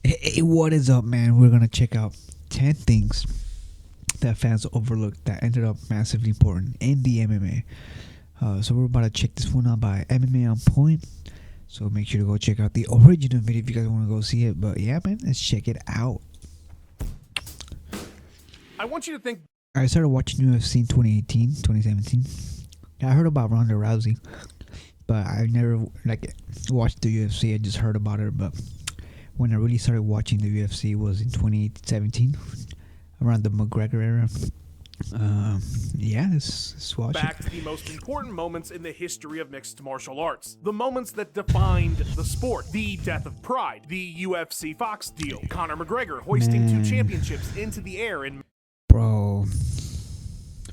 Hey, what is up, man? We're gonna check out 10 things that fans overlooked that ended up massively important in the MMA. So we're about to check this one out by MMA on Point. So make sure to go check out the original video if you guys want to go see it. But yeah, man, let's check it out. I want you to think. I started watching UFC in 2018, 2017. I heard about Ronda Rousey, but I never watched the UFC. I just heard about her. But when I really started watching the UFC was in 2017, around the McGregor era. Yeah, let's watch Back it. to the most important moments in the history of mixed martial arts. The moments that defined the sport. The death of Pride. The UFC Fox deal. Conor McGregor hoisting Man. 2 championships into the air in Bro,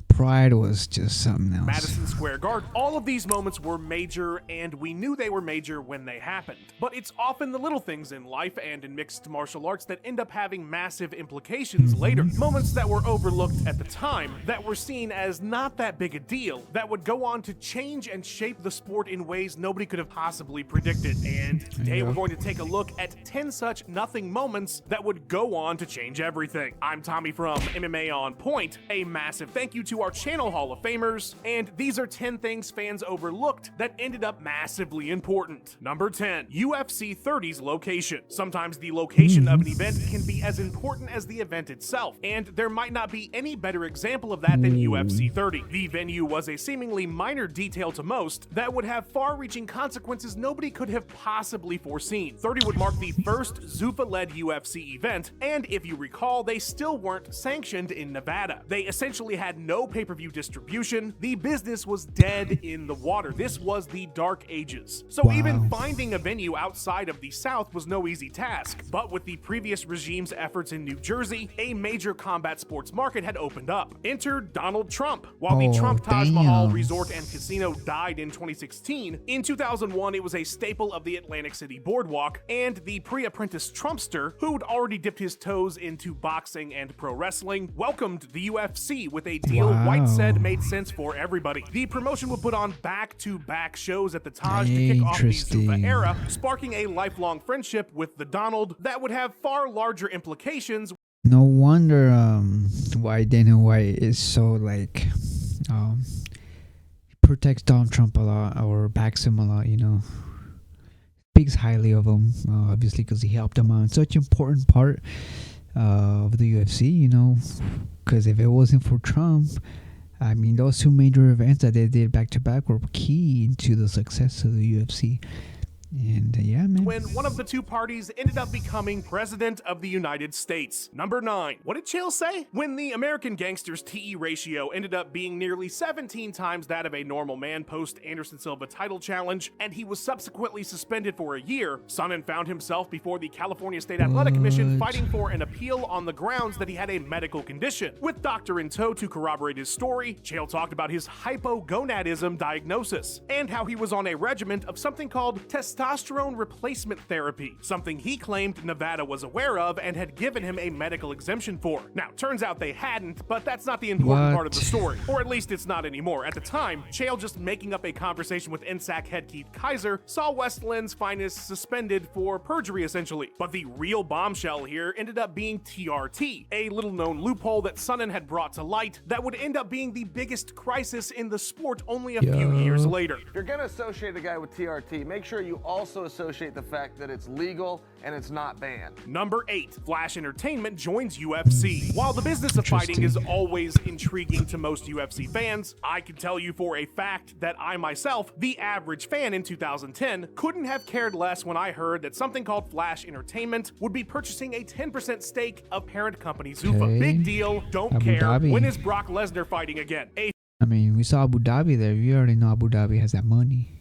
Pride was just something else. Madison Square Garden. All of these moments were major, and we knew they were major when they happened. But it's often the little things in life and in mixed martial arts that end up having massive implications later. Moments that were overlooked at the time, that were seen as not that big a deal, that would go on to change and shape the sport in ways nobody could have possibly predicted. And today we're going to take a look at 10 such nothing moments that would go on to change everything. I'm Tommy from MMA On Point. A massive thank you to our channel Hall of Famers, and these are 10 things fans overlooked that ended up massively important. Number 10, UFC 30's location. Sometimes the location of an event can be as important as the event itself, and there might not be any better example of that than UFC 30. The venue was a seemingly minor detail to most that would have far-reaching consequences nobody could have possibly foreseen. 30 would mark the first Zuffa-led UFC event, and if you recall, they still weren't sanctioned in Nevada. They essentially had no pay-per-view distribution. The business was dead in the water. This was the dark ages. So even finding a venue outside of the South was no easy task. But with the previous regime's efforts in New Jersey, a major combat sports market had opened up. Enter Donald Trump. While the Trump Taj Mahal Resort and Casino died in 2016, in 2001 it was a staple of the Atlantic City Boardwalk, and the pre-apprentice Trumpster, who'd already dipped his toes into boxing and pro wrestling, welcomed the UFC with a deal White said made sense for everybody. The promotion would put on back-to-back shows at the Taj to kick off the Zuffa era, sparking a lifelong friendship with the Donald that would have far larger implications. No wonder why Dana White is so protects Donald Trump a lot or backs him a lot, you know. Speaks highly of him, obviously, because he helped him out in such an important part of the UFC, you know. Because if it wasn't for Trump, I mean, those 2 major events that they did back to back were key to the success of the UFC. And yeah, man. When one of the 2 parties ended up becoming president of the United States. Number 9. What did Chael say? When the American Gangster's TE ratio ended up being nearly 17 times that of a normal man post Anderson Silva title challenge, and he was subsequently suspended for a year, Sonnen found himself before the California State Athletic Commission fighting for an appeal on the grounds that he had a medical condition. With doctor in tow to corroborate his story, Chael talked about his hypogonadism diagnosis and how he was on a regimen of something called testosterone replacement therapy, something he claimed Nevada was aware of and had given him a medical exemption for. Now, turns out they hadn't, but that's not the important part of the story, or at least it's not anymore. At the time, Chael just making up a conversation with NSAC head Keith Kaiser saw Westland's finest suspended for perjury, essentially. But the real bombshell here ended up being TRT, a little-known loophole that Sonnen had brought to light that would end up being the biggest crisis in the sport only a few years later. If you're gonna associate a guy with TRT, make sure you also associate the fact that it's legal and it's not banned. Number 8, Flash Entertainment joins UFC. While the business of fighting is always intriguing to most UFC fans, I can tell you for a fact that I myself, the average fan in 2010, couldn't have cared less when I heard that something called Flash Entertainment would be purchasing a 10% stake of parent company Zuffa. Big deal, don't Abu care. Dhabi. When is Brock Lesnar fighting again? I mean, we saw Abu Dhabi there. You already know Abu Dhabi has that money.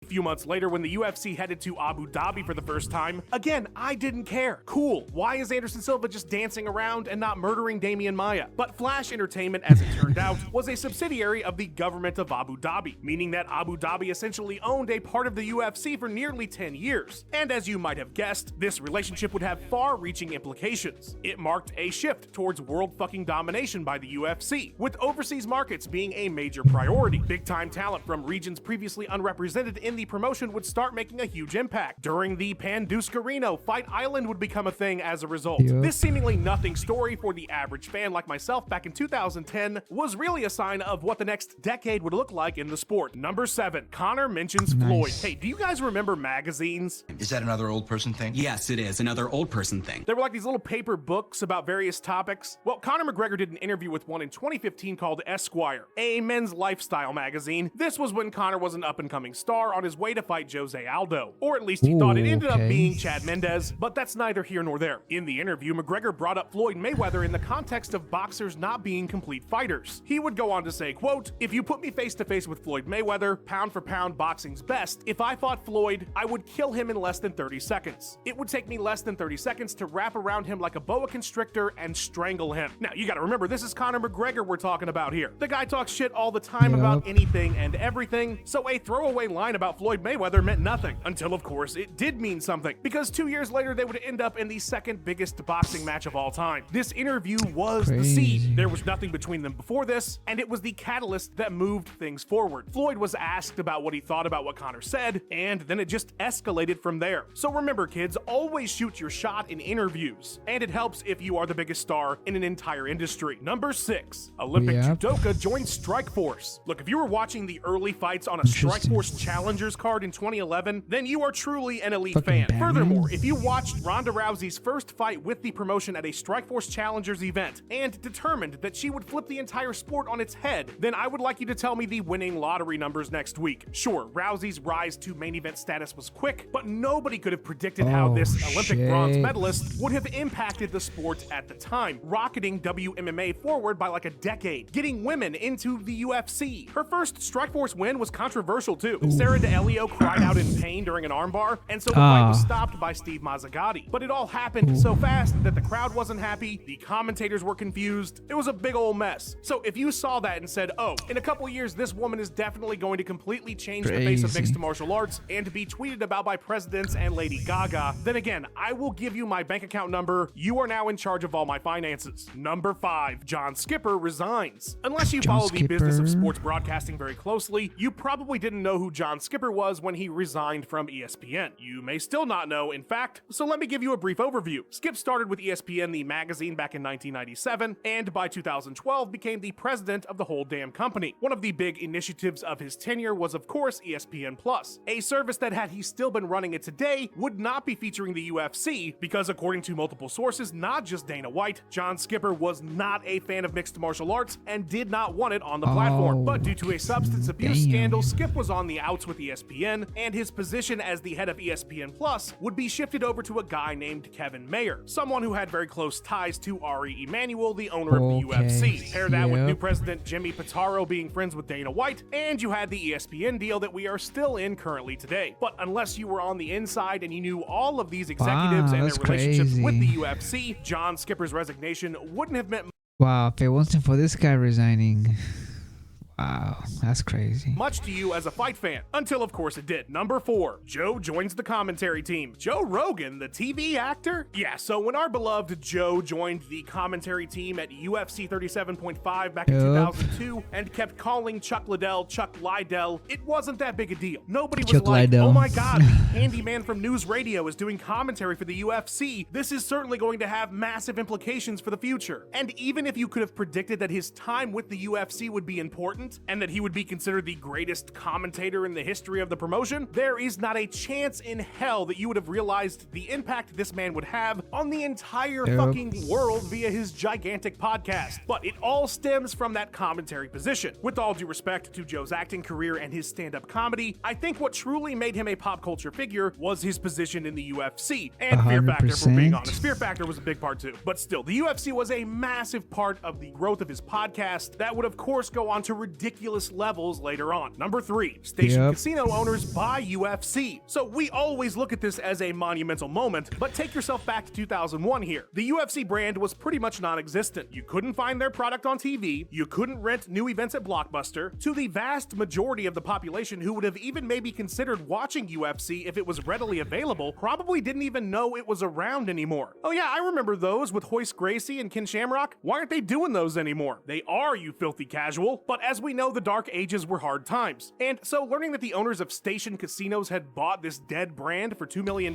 few months later when the UFC headed to Abu Dhabi for the first time. Again, I didn't care. Cool. Why is Anderson Silva just dancing around and not murdering Damian Maia? But Flash Entertainment, as it turned out, was a subsidiary of the government of Abu Dhabi, meaning that Abu Dhabi essentially owned a part of the UFC for nearly 10 years. And as you might have guessed, this relationship would have far-reaching implications. It marked a shift towards world fucking domination by the UFC, with overseas markets being a major priority. Big-time talent from regions previously unrepresented in the promotion would start making a huge impact. During the Panduscarino, Fight Island would become a thing as a result. Yep. This seemingly nothing story for the average fan like myself back in 2010 was really a sign of what the next decade would look like in the sport. Number 7, Conor mentions Floyd. Hey, do you guys remember magazines? Is that another old person thing? Yes, it is. Another old person thing. They were like these little paper books about various topics. Well, Conor McGregor did an interview with one in 2015 called Esquire, a men's lifestyle magazine. This was when Conor was an up-and-coming star on his way to fight Jose Aldo. Or at least he thought it ended up being Chad Mendes, but that's neither here nor there. In the interview, McGregor brought up Floyd Mayweather in the context of boxers not being complete fighters. He would go on to say, quote, "If you put me face-to-face with Floyd Mayweather, pound for pound boxing's best, if I fought Floyd, I would kill him in less than 30 seconds. It would take me less than 30 seconds to wrap around him like a boa constrictor and strangle him." Now, you gotta remember, this is Conor McGregor we're talking about here. The guy talks shit all the time about anything and everything, so a throwaway line about Floyd Mayweather meant nothing. Until, of course, it did mean something, because 2 years later, they would end up in the second biggest boxing match of all time. This interview was the seed. There was nothing between them before this, and it was the catalyst that moved things forward. Floyd was asked about what he thought about what Conor said, and then it just escalated from there. So remember, kids, always shoot your shot in interviews, and it helps if you are the biggest star in an entire industry. Number 6, Olympic judoka joined Strikeforce. Look, if you were watching the early fights on a Strikeforce Challengers card in 2011, then you are truly an elite fan. Furthermore, if you watched Ronda Rousey's first fight with the promotion at a Strikeforce Challengers event and determined that she would flip the entire sport on its head, then I would like you to tell me the winning lottery numbers next week. Sure, Rousey's rise to main event status was quick, but nobody could have predicted how this Olympic bronze medalist would have impacted the sport at the time, rocketing WMMA forward by like a decade, getting women into the UFC. Her first Strikeforce win was controversial too. Sarah D'Elio cried out in pain during an armbar, and so the fight was stopped by Steve Mazzagatti. But it all happened so fast that the crowd wasn't happy, the commentators were confused, it was a big old mess. So if you saw that and said, oh, in a couple years this woman is definitely going to completely change the face of mixed martial arts and be tweeted about by presidents and Lady Gaga, then again, I will give you my bank account number. You are now in charge of all my finances. Number 5, John Skipper resigns. Unless you follow the business of sports broadcasting very closely, you probably didn't know who John Skipper was when he resigned from ESPN. You may still not know, in fact, so let me give you a brief overview. Skip started with ESPN, the magazine, back in 1997, and by 2012 became the president of the whole damn company. One of the big initiatives of his tenure was, of course, ESPN Plus, a service that, had he still been running it today, would not be featuring the UFC, because according to multiple sources, not just Dana White, John Skipper was not a fan of mixed martial arts and did not want it on the platform. But due to a substance abuse scandal, Skip was on the outs with ESPN, and his position as the head of ESPN Plus would be shifted over to a guy named Kevin Mayer, someone who had very close ties to Ari Emanuel, the owner of the UFC. Pair that with new president Jimmy Pitaro being friends with Dana White, and you had the ESPN deal that we are still in currently today. But unless you were on the inside and you knew all of these executives and their relationships with the UFC, John Skipper's resignation wouldn't have meant Wow, if it wasn't for this guy resigning. Wow, that's crazy. much to you as a fight fan, until of course it did. Number 4, Joe joins the commentary team. Joe Rogan, the TV actor? Yeah, so when our beloved Joe joined the commentary team at UFC 37.5 back in 2002 and kept calling Chuck Liddell Chuck Liddell, it wasn't that big a deal. Nobody was like, oh my god, the handyman from News Radio is doing commentary for the UFC. This is certainly going to have massive implications for the future. And even if you could have predicted that his time with the UFC would be important, and that he would be considered the greatest commentator in the history of the promotion, there is not a chance in hell that you would have realized the impact this man would have on the entire fucking world via his gigantic podcast. But it all stems from that commentary position. With all due respect to Joe's acting career and his stand-up comedy, I think what truly made him a pop culture figure was his position in the UFC. And Fear Factor, for being honest. Fear Factor was a big part too. But still, the UFC was a massive part of the growth of his podcast that would of course go on to ridiculous levels later on. Number 3, station casino owners buy UFC. So we always look at this as a monumental moment, but take yourself back to 2001 here. The UFC brand was pretty much non-existent. You couldn't find their product on TV, you couldn't rent new events at Blockbuster. To the vast majority of the population who would have even maybe considered watching UFC if it was readily available, probably didn't even know it was around anymore. Oh yeah, I remember those with Hoist Gracie and Ken Shamrock. Why aren't they doing those anymore? They are, you filthy casual. But as we we know the dark ages were hard times. And so learning that the owners of Station Casinos had bought this dead brand for $2 million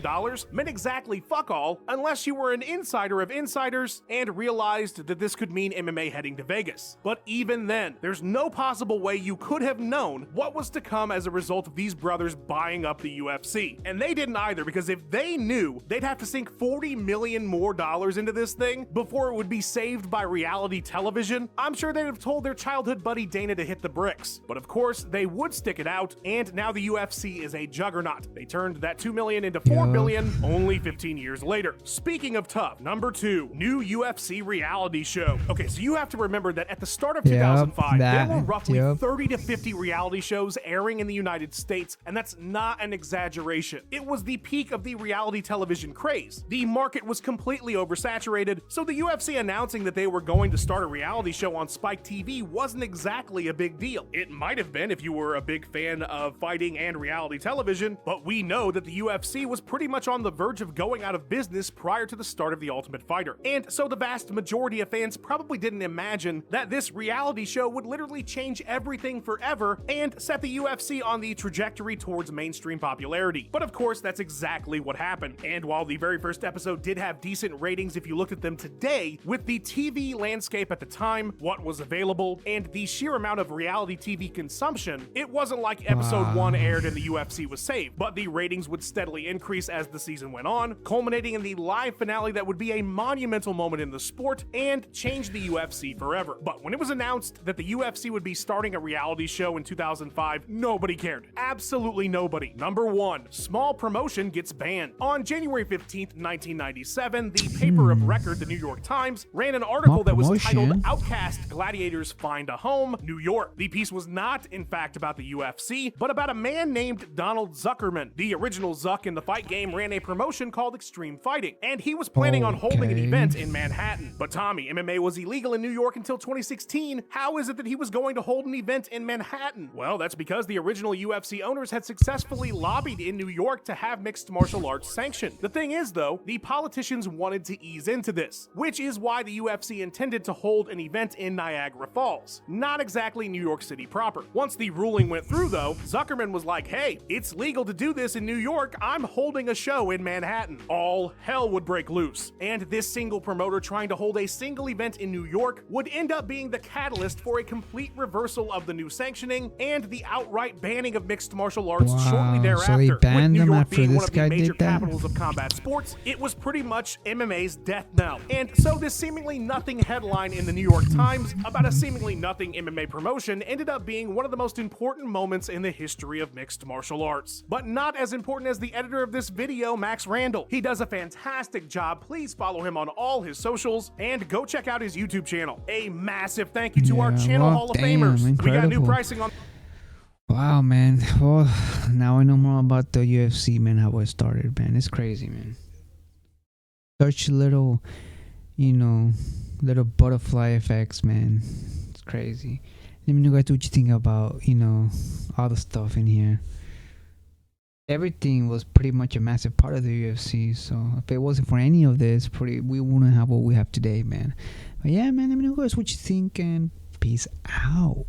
meant exactly fuck all unless you were an insider of insiders and realized that this could mean MMA heading to Vegas. But even then, there's no possible way you could have known what was to come as a result of these brothers buying up the UFC. And they didn't either, because if they knew, they'd have to sink $40 million more into this thing before it would be saved by reality television. I'm sure they'd have told their childhood buddy Dana to hit the bricks. But of course, they would stick it out, and now the UFC is a juggernaut. They turned that $2 million into $4 billion only 15 years later. Speaking of tough, number 2, new UFC reality show. Okay, so you have to remember that at the start of 2005, there were roughly 30 to 50 reality shows airing in the United States, and that's not an exaggeration. It was the peak of the reality television craze. The market was completely oversaturated, so the UFC announcing that they were going to start a reality show on Spike TV wasn't exactly a big deal. It might have been if you were a big fan of fighting and reality television, but we know that the UFC was pretty much on the verge of going out of business prior to the start of The Ultimate Fighter. And so the vast majority of fans probably didn't imagine that this reality show would literally change everything forever and set the UFC on the trajectory towards mainstream popularity. But of course, that's exactly what happened. And while the very first episode did have decent ratings if you looked at them today, with the TV landscape at the time, what was available, and the sheer amount of reality TV consumption, it wasn't like episode 1 aired and the UFC was saved, but the ratings would steadily increase as the season went on, culminating in the live finale that would be a monumental moment in the sport and change the UFC forever. But when it was announced that the UFC would be starting a reality show in 2005, nobody cared. Absolutely nobody. Number 1, small promotion gets banned. On January 15th, 1997, the paper of record, the New York Times, ran an article that was titled Outcast Gladiators Find a Home, New York. The piece was not, in fact, about the UFC, but about a man named Donald Zuckerman. The original Zuck in the fight game ran a promotion called Extreme Fighting, and he was planning on holding an event in Manhattan. But Tommy, MMA was illegal in New York until 2016. How is it that he was going to hold an event in Manhattan? Well, that's because the original UFC owners had successfully lobbied in New York to have mixed martial arts sanctioned. The thing is, though, the politicians wanted to ease into this, which is why the UFC intended to hold an event in Niagara Falls, not exactly New York City proper. Once the ruling went through, though, Zuckerman was like, hey, it's legal to do this in New York, I'm holding a show in Manhattan. All hell would break loose, and this single promoter trying to hold a single event in New York would end up being the catalyst for a complete reversal of the new sanctioning and the outright banning of mixed martial arts shortly thereafter. So they banned with New them York after being this one of guy the major did that? capitals of combat sports, it was pretty much MMA's death knell. And so this seemingly nothing headline in the New York Times about a seemingly nothing MMA promotion ended up being one of the most important moments in the history of mixed martial arts. But not as important as the editor of this video, Max Randall. He does a fantastic job. Please follow him on all his socials and go check out his YouTube channel. A massive thank you to our channel Hall of Famers. Incredible. We got new pricing on. Wow, man. Well, now I know more about the UFC, man, how it started, man. It's crazy, man. Such little, little butterfly effects, man. It's crazy. Let me know, guys, what you think about, all the stuff in here. Everything was pretty much a massive part of the UFC, so if it wasn't for any of this, we wouldn't have what we have today, man. But yeah, man, let me know, guys, what you think, and peace out.